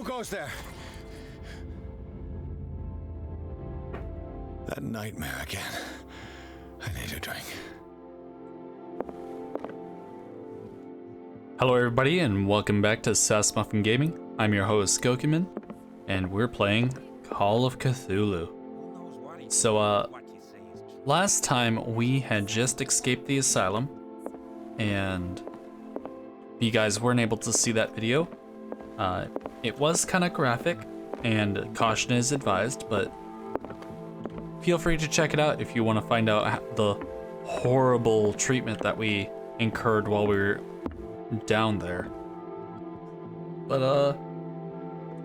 goes there? That nightmare again. I need a drink. Hello everybody and welcome back to Sass, Muffin Gaming. I'm your host Gokuman, and we're playing Call of Cthulhu. So last time we had just escaped the asylum, and if you guys weren't able to see that video, it was kind of graphic and caution is advised, but feel free to check it out if you want to find out the horrible treatment that we incurred while we were down there. But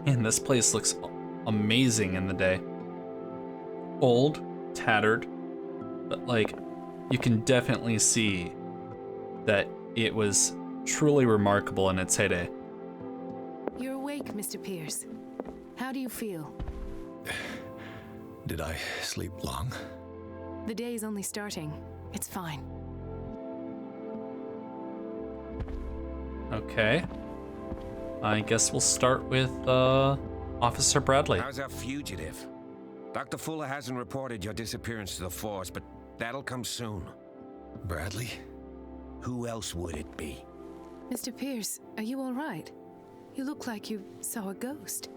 man, this place looks amazing in the day. Old, tattered, but like you can definitely see that it was truly remarkable in its heyday. You're awake, Mr. Pierce. How do you feel? Did I sleep long? The day's only starting. It's fine. Okay. I guess we'll start with Officer Bradley. How's our fugitive? Dr. Fuller hasn't reported your disappearance to the force, but that'll come soon. Bradley? Who else would it be? Mr. Pierce, are you all right? You look like you saw a ghost.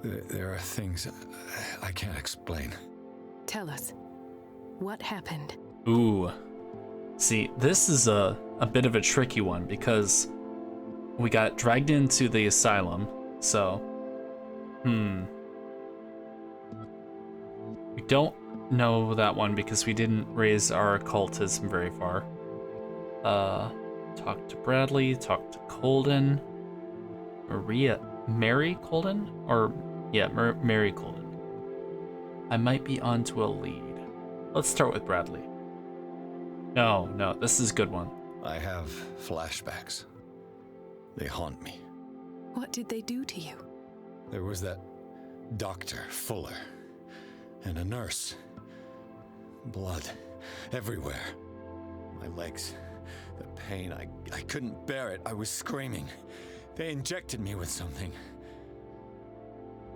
There are things I can't explain. Tell us, what happened? Ooh. See, this is a bit of a tricky one because we got dragged into the asylum, so... We don't know that one because we didn't raise our occultism very far. Talk to Bradley, talk to Colden. Mary Colden? Mary Colden. I might be onto a lead. Let's start with Bradley. No, this is a good one. I have flashbacks. They haunt me. What did they do to you? There was that Dr. Fuller and a nurse. Blood everywhere. My legs, the pain, I couldn't bear it. I was screaming. They injected me with something.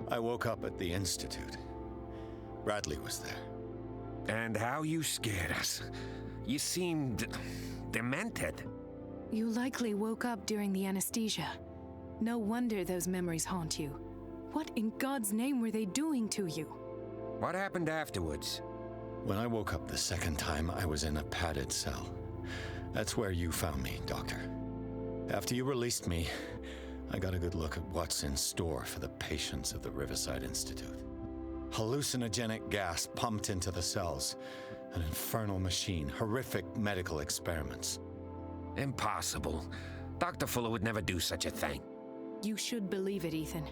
I woke up at the Institute. Bradley was there. And how you scared us. You seemed demented. You likely woke up during the anesthesia. No wonder those memories haunt you. What in God's name were they doing to you? What happened afterwards? When I woke up the second time, I was in a padded cell. That's where you found me, Doctor. After you released me, I got a good look at what's in store for the patients of the Riverside Institute. Hallucinogenic gas pumped into the cells. An infernal machine, horrific medical experiments. Impossible. Dr. Fuller would never do such a thing. You should believe it, Ethan.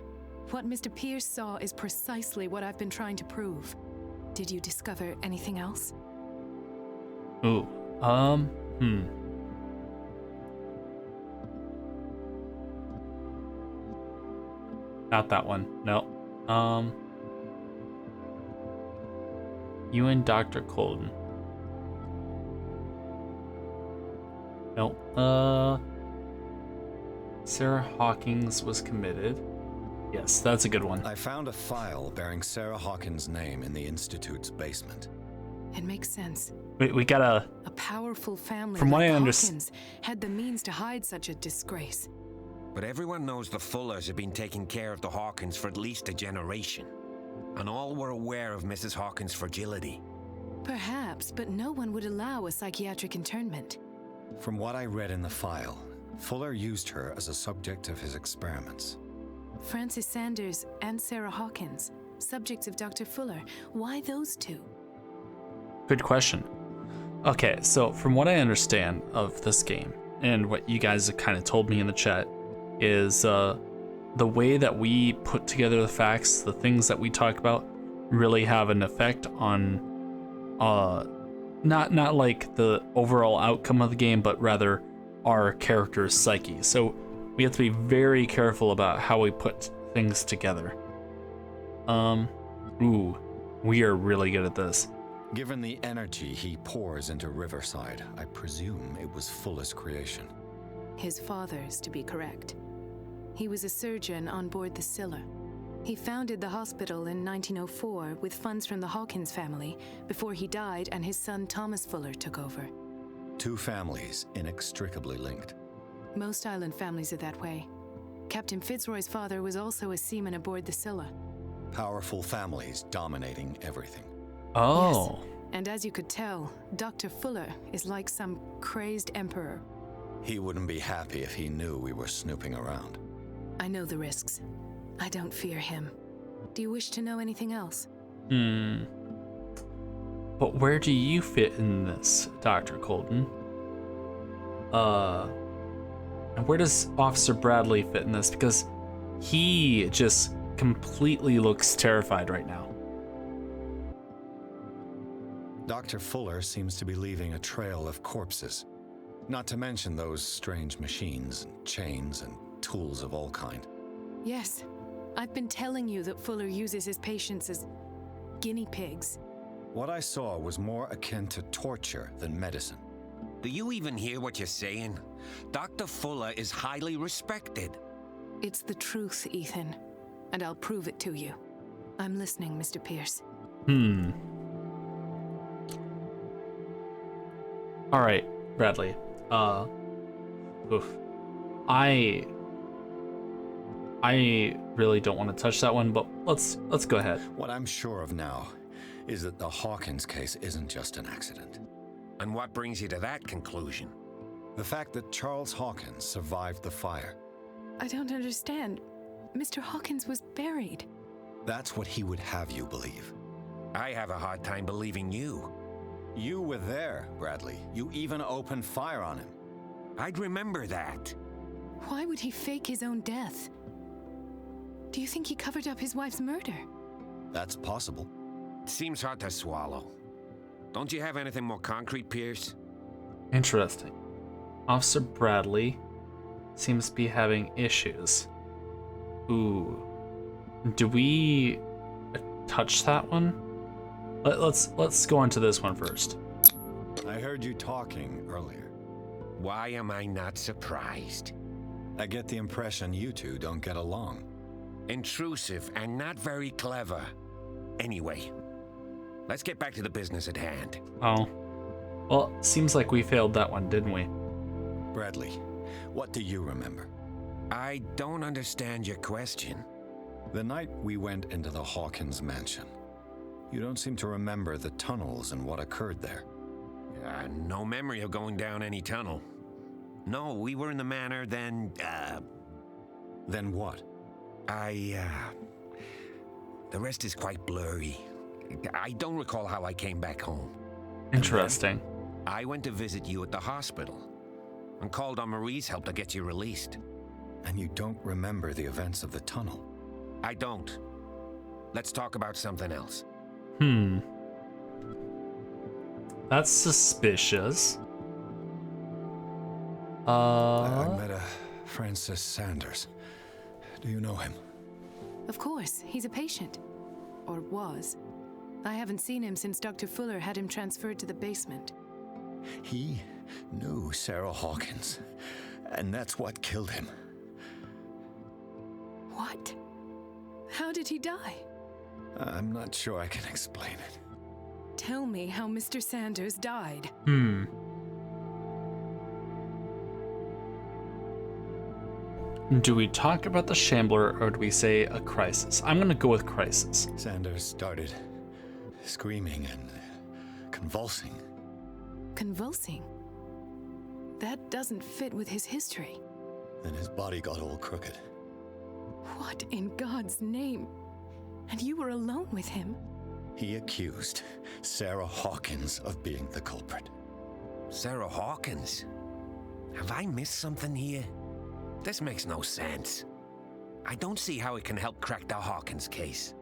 What Mr. Pierce saw is precisely what I've been trying to prove. Did you discover anything else? Ooh, Not that one, no. You and Dr. Colden. Nope. Sarah Hawkins was committed. Yes, that's a good one. I found a file bearing Sarah Hawkins' name in the Institute's basement. It makes sense. We got a powerful family From what like I Hawkins had the means to hide such a disgrace. But everyone knows the Fullers have been taking care of the Hawkins for at least a generation. And all were aware of Mrs. Hawkins' fragility. Perhaps, but no one would allow a psychiatric internment. From what I read in the file, Fuller used her as a subject of his experiments. Francis Sanders and Sarah Hawkins, subjects of Dr. Fuller. Why those two? Good question. Okay, so from what I understand of this game, and what you guys have kind of told me in the chat, is the way that we put together the facts, the things that we talk about, really have an effect on, not like the overall outcome of the game, but rather our character's psyche. So we have to be very careful about how we put things together. We are really good at this. Given the energy he pours into Riverside, I presume it was Fuller's creation. His father's, to be correct. He was a surgeon on board the Scylla. He founded the hospital in 1904 with funds from the Hawkins family before he died and his son Thomas Fuller took over. Two families inextricably linked. Most island families are that way. Captain Fitzroy's father was also a seaman aboard the Scylla. Powerful families dominating everything. Oh. Yes. And as you could tell, Dr. Fuller is like some crazed emperor. He wouldn't be happy if he knew we were snooping around. I know the risks. I don't fear him. Do you wish to know anything else? But where do you fit in this, Dr. Colton? And where does Officer Bradley fit in this? Because he just completely looks terrified right now. Dr. Fuller seems to be leaving a trail of corpses. Not to mention those strange machines, and chains, and tools of all kind. Yes. I've been telling you that Fuller uses his patients as guinea pigs. What I saw was more akin to torture than medicine. Do you even hear what you're saying? Dr. Fuller is highly respected. It's the truth, Ethan. And I'll prove it to you. I'm listening, Mr. Pierce. All right, Bradley. I really don't want to touch that one, but let's go ahead. What I'm sure of now is that the Hawkins case isn't just an accident. And what brings you to that conclusion? The fact that Charles Hawkins survived the fire. I don't understand. Mr. Hawkins was buried. That's what he would have you believe. I have a hard time believing you. You were there, Bradley. You even opened fire on him. I'd remember that. Why would he fake his own death? Do you think he covered up his wife's murder? That's possible. It seems hard to swallow. Don't you have anything more concrete, Pierce? Interesting. Officer Bradley seems to be having issues. Ooh. Do we touch that one? Let's go on to this one first. I heard you talking earlier. Why am I not surprised? I get the impression you two don't get along. Intrusive and not very clever. Anyway, let's get back to the business at hand. Oh. Well, seems like we failed that one, didn't we? Bradley, what do you remember? I don't understand your question. The night we went into the Hawkins mansion. You don't seem to remember the tunnels and what occurred there. No memory of going down any tunnel. No, we were in the manor, then, Then what? The rest is quite blurry. I don't recall how I came back home. Interesting. I went to visit you at the hospital and called on Marie's help to get you released. And you don't remember the events of the tunnel? I don't. Let's talk about something else. That's suspicious. I met a Francis Sanders. Do you know him? Of course, he's a patient. Or was. I haven't seen him since Dr. Fuller had him transferred to the basement. He knew Sarah Hawkins, and that's what killed him. What? How did he die? I'm not sure I can explain it. Tell me how Mr. Sanders died. Do we talk about the Shambler or do we say a crisis? I'm gonna go with crisis. Sanders started screaming and convulsing. Convulsing? That doesn't fit with his history. Then his body got all crooked. What in God's name? And you were alone with him? He accused Sarah Hawkins of being the culprit. Sarah Hawkins? Have I missed something here? This makes no sense. I don't see how it can help crack the Hawkins case.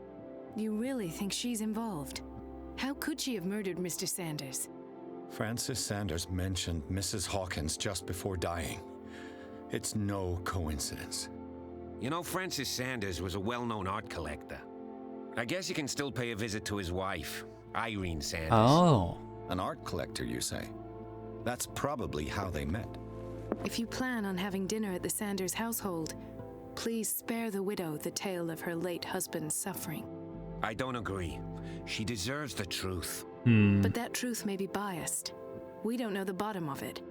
You really think she's involved? How could she have murdered Mr. Sanders? Francis Sanders mentioned Mrs. Hawkins just before dying. It's no coincidence. You know, Francis Sanders was a well-known art collector. I guess you can still pay a visit to his wife, Irene Sanders. Oh. An art collector, you say? That's probably how they met. If you plan on having dinner at the Sanders household, Please spare the widow the tale of her late husband's suffering. I don't agree. She deserves the truth. But that truth may be biased. We don't know the bottom of it.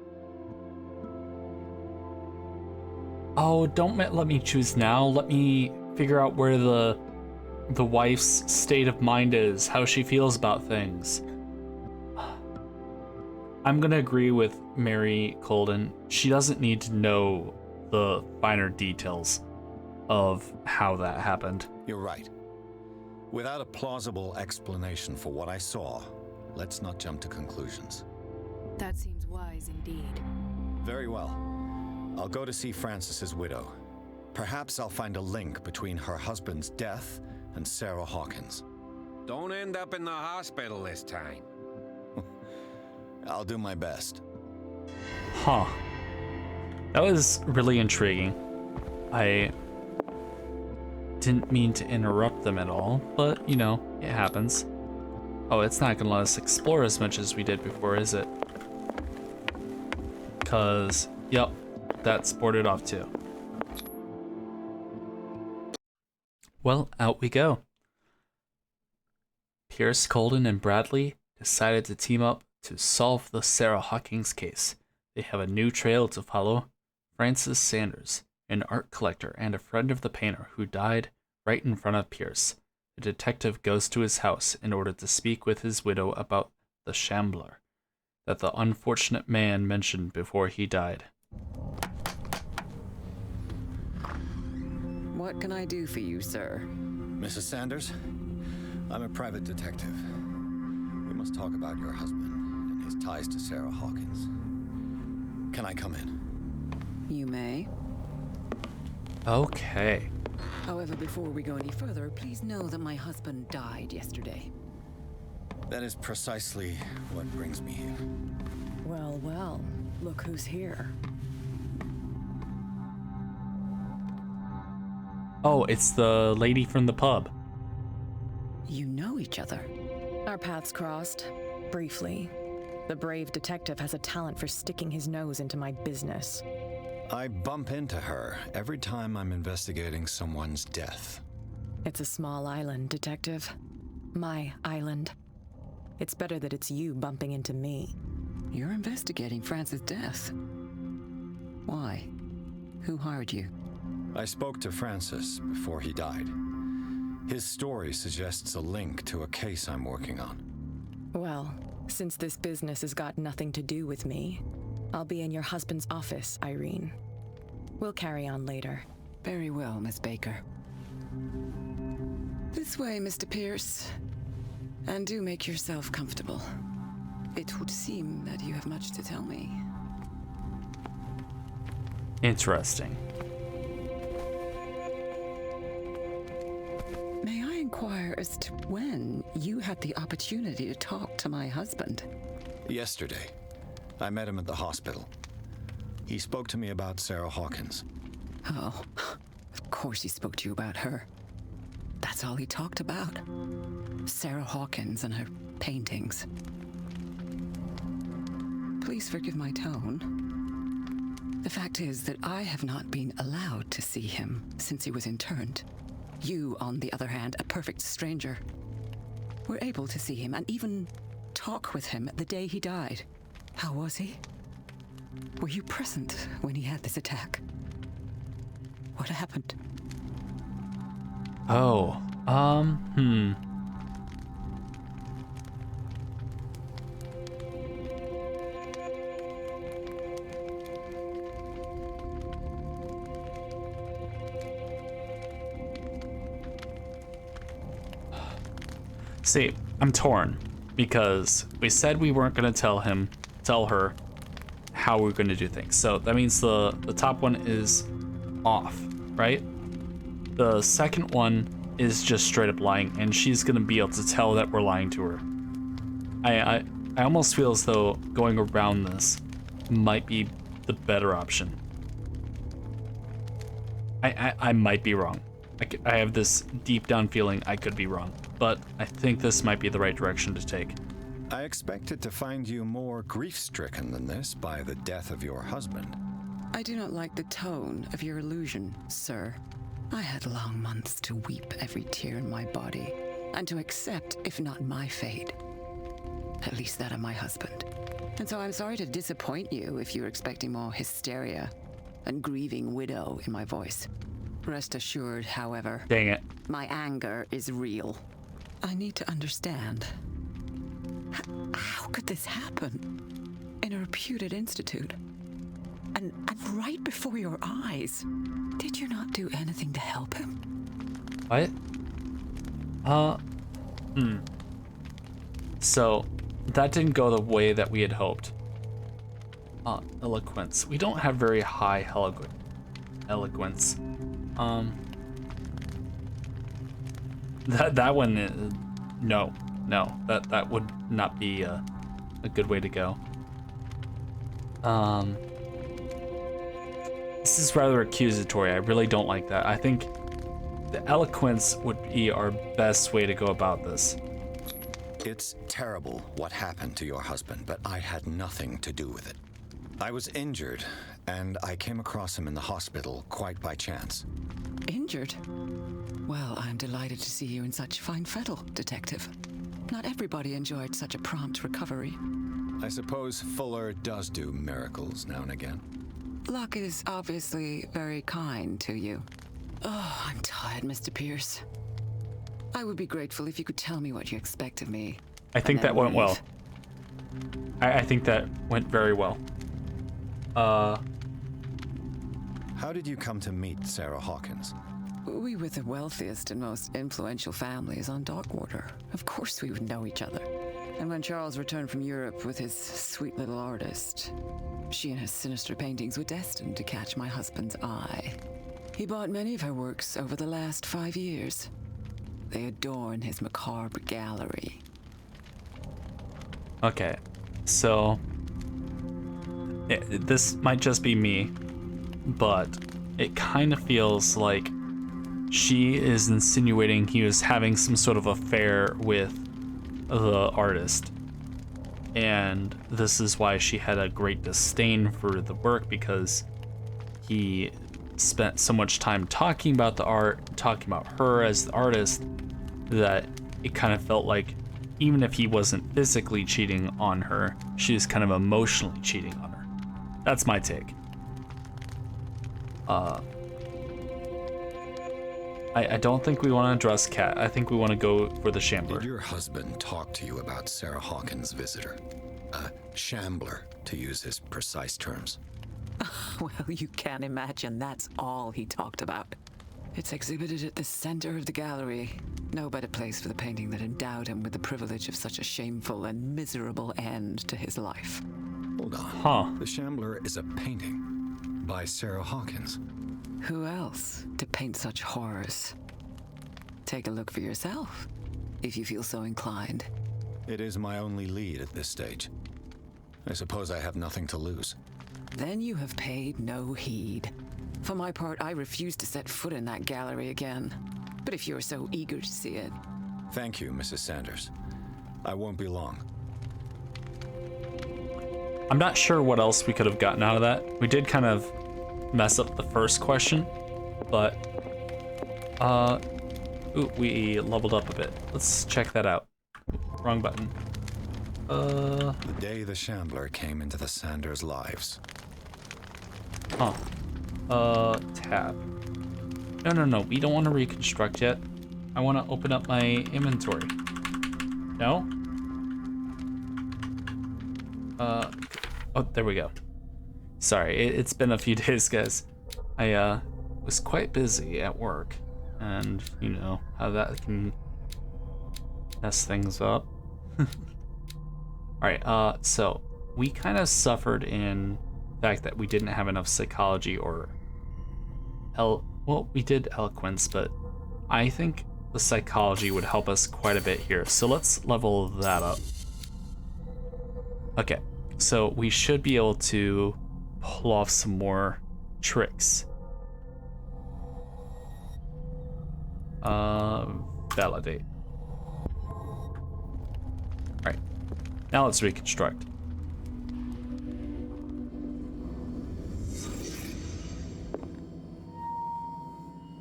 Oh, don't let me choose now. Let me figure out where the wife's state of mind is, how she feels about things. I'm gonna agree with Mary Colden. She doesn't need to know the finer details of how that happened. You're right. Without a plausible explanation for what I saw, let's not jump to conclusions. That seems wise indeed. Very well. I'll go to see Francis's widow. Perhaps I'll find a link between her husband's death and Sarah Hawkins. Don't end up in the hospital this time. I'll do my best. Huh. That was really intriguing. I didn't mean to interrupt them at all, but, you know, it happens. Oh, it's not gonna let us explore as much as we did before, is it? Because, yep, that's boarded off too. Well, out we go. Pierce, Colden, and Bradley decided to team up to solve the Sarah Hawkins case. They have a new trail to follow. Francis Sanders, an art collector and a friend of the painter who died right in front of Pierce. The detective goes to his house in order to speak with his widow about the shambler that the unfortunate man mentioned before he died. What can I do for you, sir? Mrs. Sanders, I'm a private detective. We must talk about your husband and his ties to Sarah Hawkins. Can I come in? You may. Okay. However, before we go any further, please know that my husband died yesterday. That is precisely what brings me here. Well, well, look who's here. Oh, it's the lady from the pub. You know each other. Our paths crossed, briefly. The brave detective has a talent for sticking his nose into my business. I bump into her every time I'm investigating someone's death. It's a small island, detective. My island. It's better that it's you bumping into me. You're investigating Francis' death. Why? Who hired you? I spoke to Francis before he died. His story suggests a link to a case I'm working on. Well, since this business has got nothing to do with me, I'll be in your husband's office, Irene. We'll carry on later. Very well, Miss Baker. This way, Mr. Pierce. And do make yourself comfortable. It would seem that you have much to tell me. Interesting. May I inquire as to when you had the opportunity to talk to my husband? Yesterday, I met him at the hospital. He spoke to me about Sarah Hawkins. Oh, of course he spoke to you about her. That's all he talked about. Sarah Hawkins and her paintings. Please forgive my tone. The fact is that I have not been allowed to see him since he was interned. You, on the other hand, a perfect stranger, were able to see him and even talk with him the day he died. How was he? Were you present when he had this attack? What happened? Oh, See, I'm torn because we said we weren't going to tell her how we're going to do things. So that means the top one is off, right? The second one is just straight up lying, and she's going to be able to tell that we're lying to her. I almost feel as though going around this might be the better option. I might be wrong. I have this deep down feeling I could be wrong, but I think this might be the right direction to take. I expected to find you more grief-stricken than this by the death of your husband. I do not like the tone of your allusion, sir. I had long months to weep every tear in my body, and to accept, if not my fate, at least that of my husband. And so I'm sorry to disappoint you if you're expecting more hysteria and grieving widow in my voice. Rest assured, however, Dang it. my anger is real. I need to understand. How could this happen? In a reputed institute? And right before your eyes? Did you not do anything to help him? What? So, that didn't go the way that we had hoped. Eloquence. We don't have very high eloquence. That one, no. That would not be a good way to go. This is rather accusatory. I really don't like that. I think the eloquence would be our best way to go about this. It's terrible what happened to your husband, but I had nothing to do with it. I was injured, and I came across him in the hospital quite by chance. Injured? Well, I'm delighted to see you in such fine fettle, Detective. Not everybody enjoyed such a prompt recovery. I suppose Fuller does do miracles now and again. Luck is obviously very kind to you. Oh, I'm tired, Mr. Pierce. I would be grateful if you could tell me what you expect of me. I think that went well. I think that went very well. How did you come to meet Sarah Hawkins? We were the wealthiest and most influential families on Darkwater. Of course we would know each other. And when Charles returned from Europe with his sweet little artist, she and her sinister paintings were destined to catch my husband's eye. He bought many of her works over the last 5 years. They adorn his macabre gallery. Okay, so this might just be me, but it kind of feels like she is insinuating he was having some sort of affair with the artist. And this is why she had a great disdain for the work, because he spent so much time talking about the art, talking about her as the artist, that it kind of felt like even if he wasn't physically cheating on her, she was kind of emotionally cheating on her. That's my take. I don't think we want to address Kat. I think we want to go for the Shambler. Did your husband talk to you about Sarah Hawkins' visitor? A shambler, to use his precise terms. Well, you can't imagine that's all he talked about. It's exhibited at the center of the gallery. No better place for the painting that endowed him with the privilege of such a shameful and miserable end to his life. Hold on. Huh. The Shambler is a painting by Sarah Hawkins. Who else to paint such horrors? Take a look for yourself, if you feel so inclined. It is my only lead at this stage. I suppose I have nothing to lose. Then you have paid no heed. For my part, I refuse to set foot in that gallery again. But if you're so eager to see it... Thank you, Mrs. Sanders. I won't be long. I'm not sure what else we could have gotten out of that. We did kind of mess up the first question, but ooh, we leveled up a bit. Let's check that out. Wrong button. The day the Shambler came into the Sanders' lives. Huh. Tab. No, we don't want to reconstruct yet. I want to open up my inventory. No? Oh, there we go. Sorry, it's been a few days, guys. I was quite busy at work, and you know how that can mess things up. Alright, so we kind of suffered in the fact that we didn't have enough psychology or well, we did eloquence, but I think the psychology would help us quite a bit here. So let's level that up. Okay, so we should be able to pull off some more tricks. Validate. Alright, now let's reconstruct.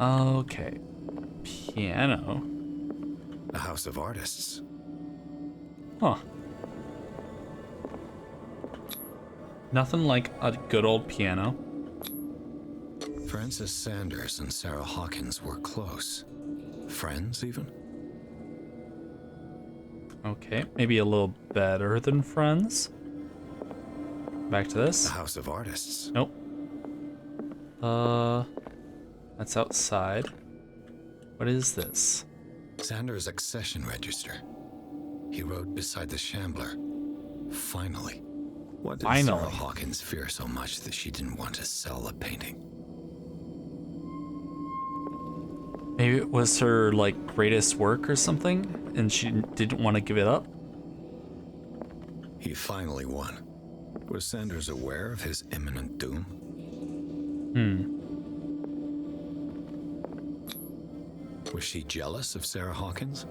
Okay. Piano. A house of artists. Huh. Nothing like a good old piano. Francis Sanders and Sarah Hawkins were close. Friends, even? Okay, maybe a little better than friends. Back to this. A house of artists. Nope. That's outside. What is this? Sanders' accession register. He wrote beside the Shambler. Finally. What did Finally. Sarah Hawkins fear so much that she didn't want to sell the painting? Maybe it was her, like, greatest work or something, and she didn't want to give it up? He finally won. Was Sanders aware of his imminent doom? Was she jealous of Sarah Hawkins?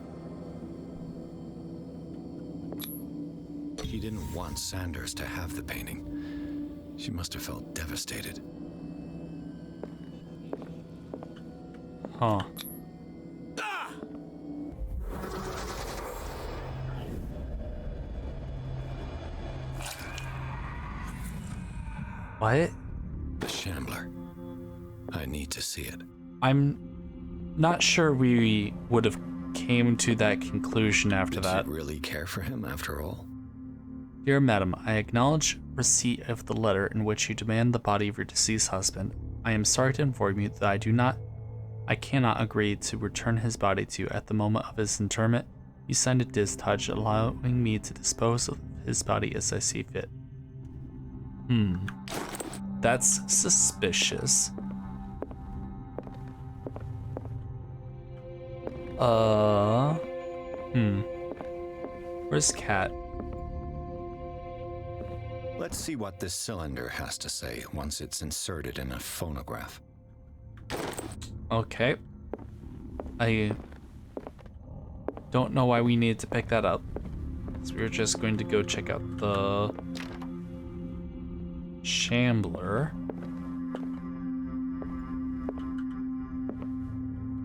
She didn't want Sanders to have the painting. She must have felt devastated. Huh. What? The Shambler. I need to see it. I'm not sure we would have came to that conclusion after Did that. you really care for him after all? Dear Madam, I acknowledge receipt of the letter in which you demand the body of your deceased husband. I am sorry to inform you that I cannot agree to return his body to you at the moment of his interment. You signed a discharge allowing me to dispose of his body as I see fit. That's suspicious. Where's Cat? Let's see what this cylinder has to say once it's inserted in a phonograph. Okay. I don't know why we need to pick that up. So we're just going to go check out the Shambler.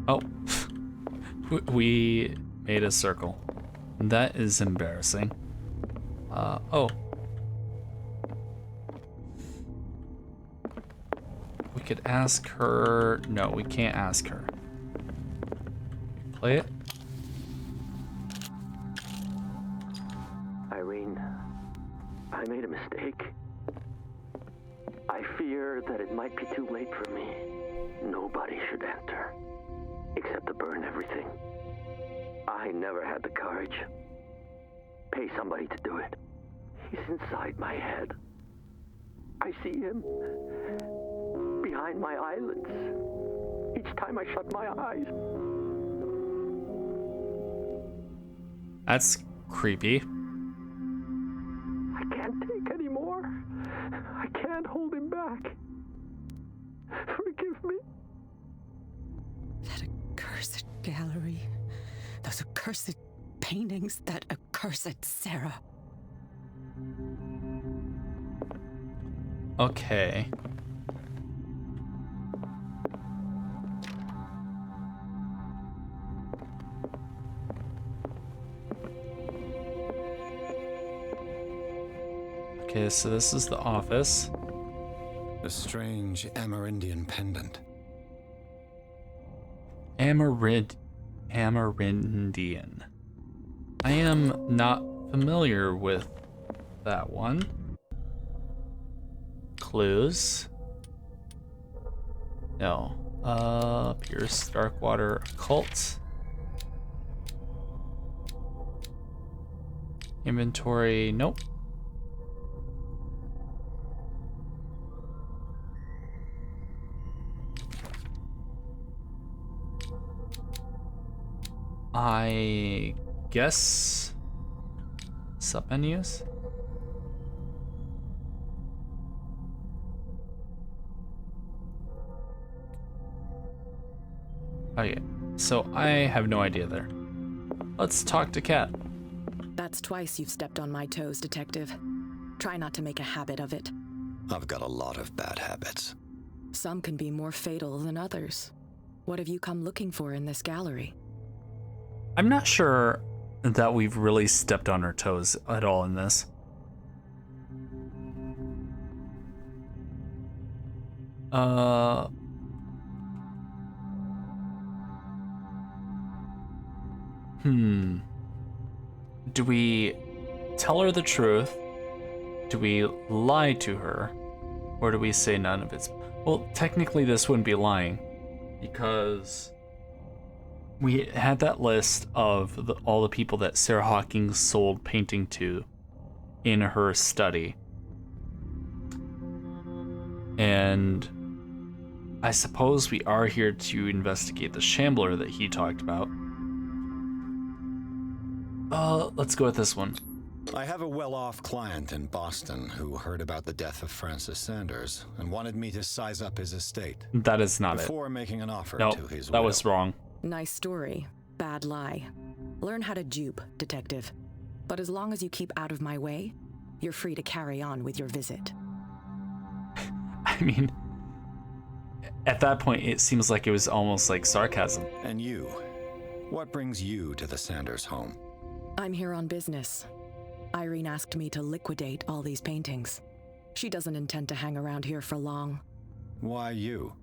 Oh, we made a circle. That is embarrassing. Oh. We could ask her. No, we can't ask her. Play it. Irene, I made a mistake. I fear that it might be too late for me. Nobody should enter, except to burn everything. I never had the courage. Pay somebody to do it. He's inside my head. I see him behind my eyelids each time I shut my eyes. That's creepy. I can't take any more. I can't hold him back. Forgive me. That accursed gallery. Those accursed paintings. That accursed Sarah. Okay. Okay, so this is the office. A strange Amerindian pendant. Amerindian. I am not familiar with that one. Clues. No. Pierce, Darkwater, Occult. Inventory, nope. I guess submenus. Okay, so I have no idea there. Let's talk to Kat. That's twice you've stepped on my toes, Detective. Try not to make a habit of it. I've got a lot of bad habits. Some can be more fatal than others. What have you come looking for in this gallery? I'm not sure that we've really stepped on our toes at all in this. Do we tell her the truth? Do we lie to her? Or do we say none of it's... Well, technically this wouldn't be lying, because we had that list of all the people that Sarah Hawkins sold painting to in her study. And I suppose we are here to investigate the shambler that he talked about. Let's go with this one. I have a well-off client in Boston who heard about the death of Francis Sanders and wanted me to size up his estate. That is not before making an offer Nope, to his that widow. was wrong. Nice story. Bad lie. Learn how to dupe, detective. But as long as you keep out of my way, you're free to carry on with your visit. I mean, at that point, it seems like it was almost like sarcasm. And you? What brings you to the Sanders home? I'm here on business. Irene asked me to liquidate all these paintings. She doesn't intend to hang around here for long. Why you?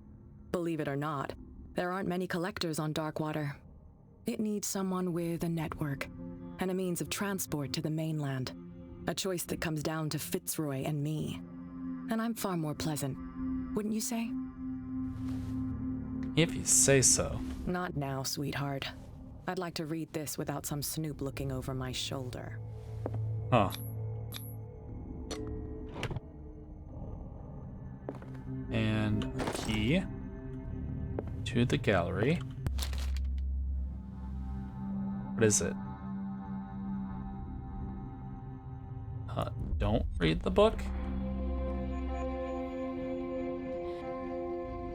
Believe it or not, there aren't many collectors on Darkwater. It needs someone with a network and a means of transport to the mainland. A choice that comes down to Fitzroy and me. And I'm far more pleasant, wouldn't you say? If you say so. Not now, sweetheart. I'd like to read this without some snoop looking over my shoulder. Huh. And a key to the gallery. What is it? Don't read the book.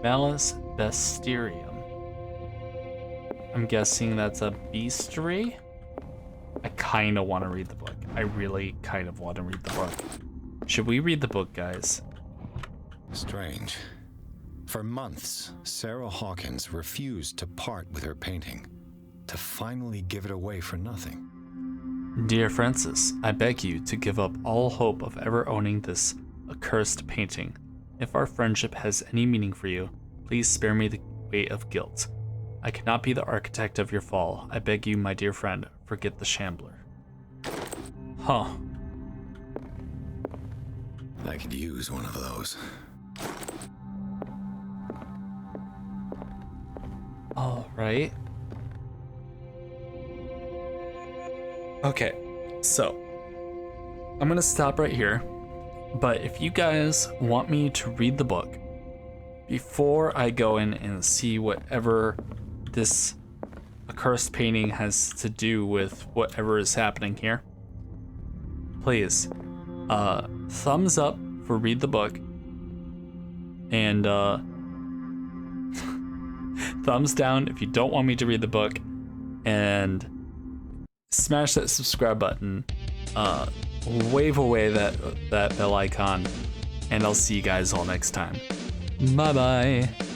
Malice Bestiarium. I'm guessing that's a bestiary? I kind of want to read the book. I really kind of want to read the book. Should we read the book, guys? Strange. For months, Sarah Hawkins refused to part with her painting, to finally give it away for nothing. Dear Francis, I beg you to give up all hope of ever owning this accursed painting. If our friendship has any meaning for you, please spare me the weight of guilt. I cannot be the architect of your fall. I beg you, my dear friend, forget the shambler. Huh. I could use one of those. All right. Okay, so I'm gonna stop right here. But if you guys want me to read the book before I go in and see whatever this accursed painting has to do with whatever is happening here, please, thumbs up for read the book, and thumbs down if you don't want me to read the book, and smash that subscribe button, wave away that bell icon, and I'll see you guys all next time. Bye bye.